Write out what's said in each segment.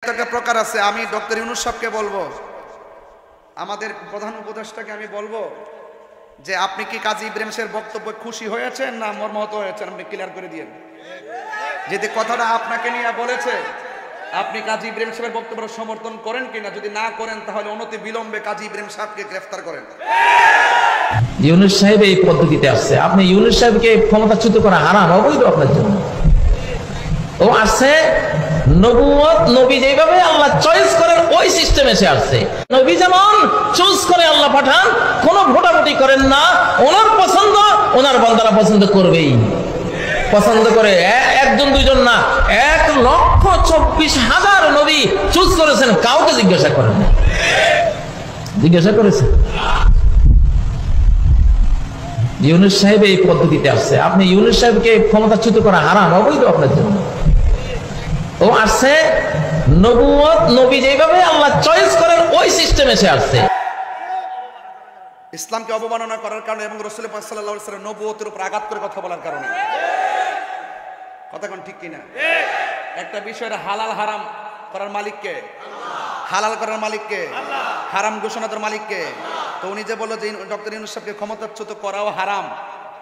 তো একটা প্রকার আছে। আমি ডক্টর ইউনূস সাহেবকে বলবো, আমাদের প্রধান উপদেষ্টাকে আমি বলবো যে আপনি কি কাজী ইব্রাহিম সাহেবের বক্তব্যে খুশি হয়েছেন না মর্মাহত হয়েছেন, আপনি ক্লিয়ার করে দিয়েন। যদি কথাটা আপনাকে নিয়ে বলেছে, আপনি কাজী ইব্রাহিম সাহেবের বক্তব্য সমর্থন করেন কিনা, যদি না করেন তাহলে অনতি বিলম্বে কাজী ইব্রাহিম সাহেবকে গ্রেফতার করেন। ইউনূস সাহেব এই পদ্ধতিতে আসছে, আপনি ইউনূস সাহেবকে ক্ষমতাচ্যুত করা হারাম, অবৈধ আপনার জন্য। ও আসছে নবুয়ত, নবী যেভাবে আল্লাহ চয়েস করেন ওই সিস্টেমে সে আসছে। নবী যেমন চুজ করে আল্লাহ পাঠান, কোনো ভোটাভুটি করেন না, ওনার পছন্দ ওনার বান্দারা পছন্দ করবেই, পছন্দ করে। একজন দুইজন না, 1,24,000 নবী চুজ করেছেন, কাউকে জিজ্ঞাসা করেন না। জিজ্ঞাসা করেছেন? ইউনূস সাহেব এই পদ্ধতিতে আসছে, আপনি ইউনূস সাহেবকে ক্ষমতাচ্যুত করা হারাম, অবৈধ আপনার জন্য। ও আসছে নবুয়ত, নবী যেভাবে আল্লাহ চয়েস করেন ওই সিস্টেমে সে আসছে। ইসলামকে অবমাননা করার কারণে এবং রাসূল পাক সাল্লাল্লাহু আলাইহি ওয়াসাল্লাম নবুয়তের উপর আঘাত করে কথা বলার কারণে। কথা কোন ঠিক কিনা? একটা বিষয়ের হালাল হারাম করার মালিককে, হালাল করার মালিককে, হারাম ঘোষণা করার মালিককে। তো উনি যে বলল যে ডক্টর ইউনূস সাহেবকে ক্ষমতাচ্যুত করাও হারাম,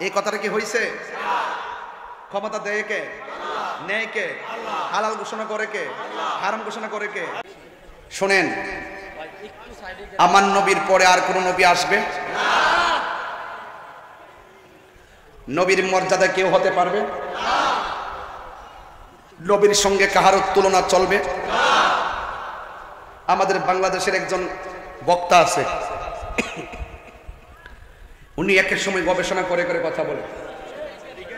এই কথাটা কি হয়েছে? ক্ষমতা দেয় কে? নেয় কে? হালাল ঘোষণা করে কে? হারাম ঘোষণা করে কে? শোনেন, আমার নবীর পরে আর কোন নবী আসবে? নবীর মর্যাদা কেউ হতে পারবে? নবীর সঙ্গে কাহারও তুলনা চলবে? আমাদের বাংলাদেশের একজন বক্তা আছে, উনি একের সময় গবেষণা করে করে কথা বলে,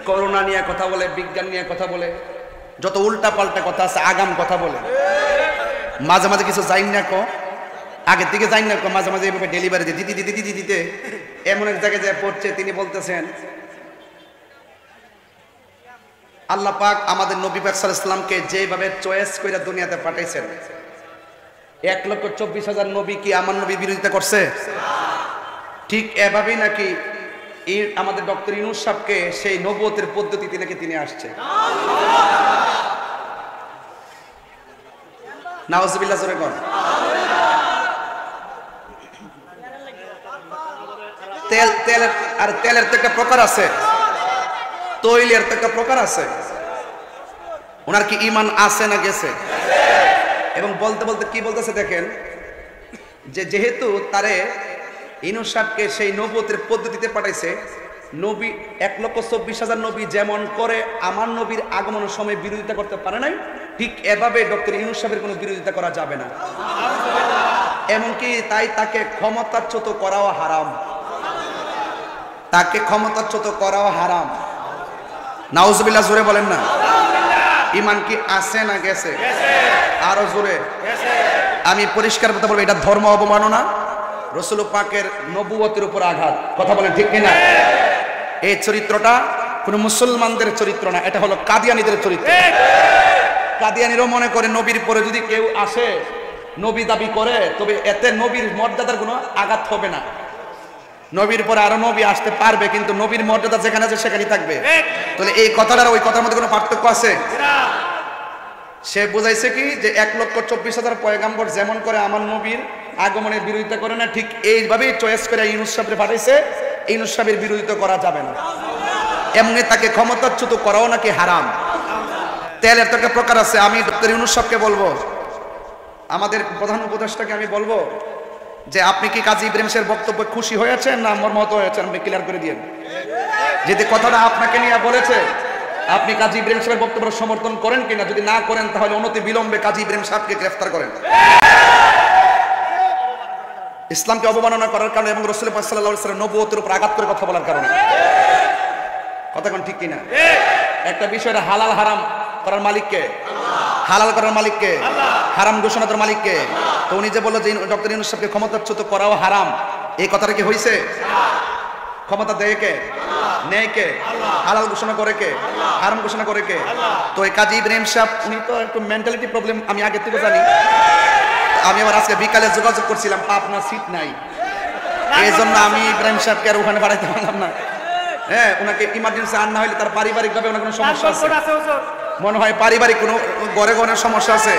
করোনা নিয়ে কথা বলে, বিজ্ঞান নিয়ে কথা বলে, যত উল্টা পাল্টা কথা আছে আগাম কথা বলে। মাঝে মাঝে কিছু যাই না কো, আগের দিকে যাই না কো, মাঝে মাঝে এইভাবে ডেলিভারি দিয়ে দিতে দিতে দিতে দিতে এমন এক জায়গায় যায় পড়ছে, তিনি বলতেছেন আল্লাহ পাক আমাদের নবী পাক সাল্লাল্লাহু আলাইহি ওয়াসাল্লামকে যেভাবে চয়েস করে দুনিয়াতে পাঠাইছেন, 1,24,000 নবী কি আমার নবী বিরোধিতা করছে? ঠিক এভাবেই নাকি আমাদের ডক্টর ইউনূস সাহেবকে সেই নবুয়তের পদ্ধতিতে নাকি তিনি আসছে। নাউজুবিল্লাহ, জোরে কোন। তেলের তো একটা প্রকার আছে, তৈলের তো একটা প্রকার আছে। ওনার কি ঈমান আছে না গেছে? এবং বলতে বলতে কি বলতেছে দেখেন, যে যেহেতু তারে ইউনূস সাহেবকে সেই নবুয়তের পদ্ধতিতে পাঠাইছে, নবী 1,24,000 নবী যেমন করে আমার নবীর আগমনের সময় বিরোধিতা করতে পারে নাই, ঠিক এভাবে ডক্টর ইউনূস সাহেবের কোনো বিরোধিতা করা যাবে না। এমনকি তাই তাকে ক্ষমতাচ্যুত করাও হারাম, তাকে ক্ষমতাচ্যুত করাও হারাম। নাউজুবিল্লাহ, জোরে বলেন না। ঈমান কি আছে না গেছে? আরো জোরে। আমি পরিষ্কার কথা বলবো, এটা ধর্ম অবমাননা, রাসূল পাকের নবুয়তের উপর আঘাত। কথা বলেন ঠিক কিনা? এই চরিত্রটা কোন মুসলমানদের চরিত্র না, এটা হলো কাদিয়ানীদের চরিত্র। কাদিয়ানীরও মনে করে নবীর পরে যদি কেউ আসে নবী দাবি করে, তবে এতে নবীর মর্যাদার কোনো আঘাত হবে না। নবীর পরে আরো নবী আসতে পারবে, কিন্তু নবীর মর্যাদা যেখানে আছে সেখানেই থাকবে। তাহলে এই কথাটার ওই কথার মধ্যে কোনো পার্থক্য আছে? সে বুঝাইছে কি যে 1,24,000 পয়গাম্বর যেমন করে আমার নবীর আগমনের বিরোধিতা করে না, ঠিক এইভাবেই চয়েস করে ইউনূস সাহেবকে পাঠাইছে, ইউনূস সাহেবের বিরোধিতা করা যাবে না। এমনি তাকে ক্ষমতাচ্যুত করাও নাকি হারাম। তেলের তো একটা প্রকার আছে। আমি ডক্টর ইউনূস সাহেবকে বলবো, আমাদের প্রধান উপদেষ্টাকে আমি বলবো যে আপনি কি কাজী ইব্রাহিম সাহেবের বক্তব্যে খুশি হয়েছেন না মর্মাহত হয়েছেন, আপনি ক্লিয়ার করে দিয়েন। যদি কথাটা আপনাকে নিয়ে বলেছে, আপনি কাজী ইব্রাহিম সাহেবের বক্তব্য সমর্থন করেন কিনা, যদি না করেন তাহলে অনতি বিলম্বে কাজী ইব্রাহিম সাহেবকে গ্রেফতার করেন। ইসলামকে অবমাননা করার কারণে এবং রাসূল পাক সাল্লাল্লাহু আলাইহি ওয়াসাল্লাম নবুয়তের উপর আঘাত করে কথা বলার কারণে। কথা কোন ঠিক কিনা? একটা বিষয়ের হালাল হারাম করার মালিককে, হালাল করার মালিককে, হারাম ঘোষণা করার মালিককে। তো উনি যে বলল যে ডক্টর ইউনূস সাহেবকে ক্ষমতাচ্যুত করাও হারাম, এই কথাটা কি হয়েছে? ক্ষমতা দেয় কে? নেয় কে? হালাল ঘোষণা করে কে? হারাম ঘোষণা করে কে? তো এই কাজী ইব্রাহিম সাহেব উনি তো একটু মেন্টালিটি প্রবলেম, আমি আগে থেকে জানি। আমি আবার আজকে বিকালে যোগাযোগ করছিলাম, পাবনা সিট নাই, এই জন্য আমি ইব্রাহিম সাহেবকে আর ওখানে বাড়াইতে পারলাম না। হ্যাঁ, ওনাকে ইমার্জেন্সি আনা হইলে তার পারিবারিক ভাবে ওনার কোনো সমস্যা আছে মনে হয়, পারিবারিক কোনো ঘরে ঘরে সমস্যা আছে।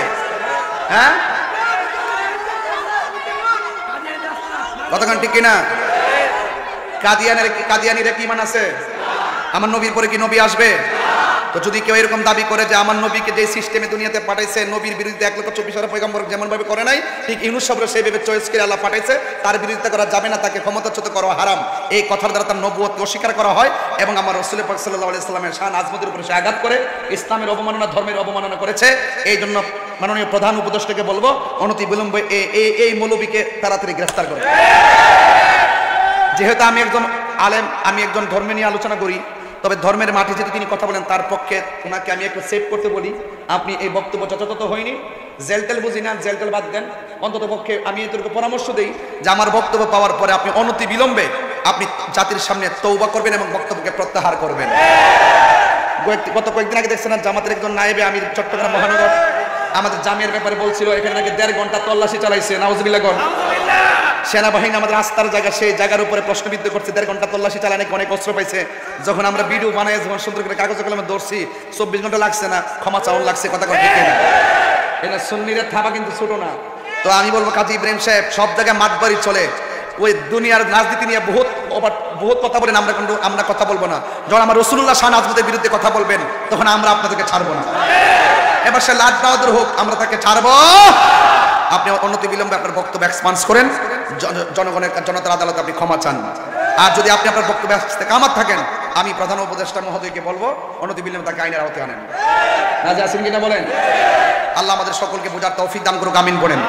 হ্যাঁ কতক্ষণ ঠিক কিনা? কাদিয়ানিরা কি ইমান আছে? আমার নবীর পরে কি নবী আসবে? তো যদি কেউ এরকম দাবি করে যে আমার নবীকে যে সিস্টেমে দুনিয়াতে পাঠাইছে, নবীর বিরুদ্ধে 1,24,000 পয়গম্বর যেমন ভাবে করে নাই, ঠিক ইউনূস সাহেবরা সেইভাবে চয়েস করে আল্লাহ পাঠাইছে, তার বিরোধিতা করা যাবে না, তাকে ক্ষমতাচ্যুত করা হারাম। এই কথার দ্বারা তার নবুয়তকে অস্বীকার করা হয় এবং আমার রাসূল পাক সাল্লাল্লাহু আলাইহি সাল্লামের শান আজমতের উপরে সে আঘাত করে ইসলামের অবমাননা, ধর্মের অবমাননা করেছে। এই জন্য মাননীয় প্রধান উপদেষ্টাকে বলবো অনতি বিলম্বে এই মৌলবীকে তাড়াতাড়ি গ্রেফতার করে। যেহেতু আমি একজন আলেম, আমি একজন ধর্ম নিয়ে আলোচনা করি, তবে ধর্মের মাঠে যদি তিনি কথা বলেন তার পক্ষে ওনাকে আমি একটু সেভ করতে বলি। আপনি এই বক্তব্য যথাযথ হয়নি, জেলটেল বুঝি না, জেলটেল বাদ দেন। অন্তত পক্ষে আমি এদেরকে পরামর্শ দিই যে আমার বক্তব্য পাওয়ার পরে আপনি অনতি বিলম্বে আপনি জাতির সামনে তওবা করবেন এবং বক্তব্যকে প্রত্যাহার করবেন। গত কয়েকদিন আগে দেখছেন জামাতের একজন নায়েবে আমির চট্টগ্রাম মহানগর আমাদের জামিয়ার ব্যাপারে বলছিল এখানে নাকি 1.5 ঘন্টা তল্লাশি চালাইছে। নাউজুবিল্লাহ। সেনাবাহিনী আমাদের আস্থার জায়গা, সেই জায়গার উপরে প্রশ্নবিদ্ধ করছে, 1.5 ঘন্টা তল্লাশি চালায় নাকি অনেক অস্ত্র পাইছে। যখন আমরা ভিডিও বানাই, যখন সুন্দর করে কাগজে কলমে ধরছি, 24 ঘন্টা লাগছে না, ক্ষমা চাউন লাগছে। কথা কথা ঠিক না? এটা সুন্নিদের থাবা কিন্তু ছোট না। তো আমি বলবো কাজী ইব্রাহিম সাহেব, সব জায়গায় মাতবাড়ি চলে, ওই দুনিয়ার রাজনীতি নিয়ে বহুত কথা বলেন, আমরা কথা বলবো না। যখন আমার রাসূলুল্লাহ শান আজমতের বিরুদ্ধে কথা বলবেন তখন আমরা আপনাদেরকে ছাড়বো না। এবার সে লাট বাহাদুর হোক, আমরা তাকে ছাড়বো। আপনি অনতি বিলম্বে আপনার বক্তব্য এক্সপান্স করেন, জনতার আদালতে আপনি ক্ষমা চান। আর যদি আপনি আপনার বক্তব্য কামাত থাকেন, আমি প্রধান উপদেষ্টা মহোদয়কে বলবো অনতি বিলম্বে তাকে আইনের আওতায় আনেন। রাজি আছেন কিনা বলেন? আল্লাহ আমাদের সকলকে বোঝার তৌফিক দান করুক, আমিন বলেন।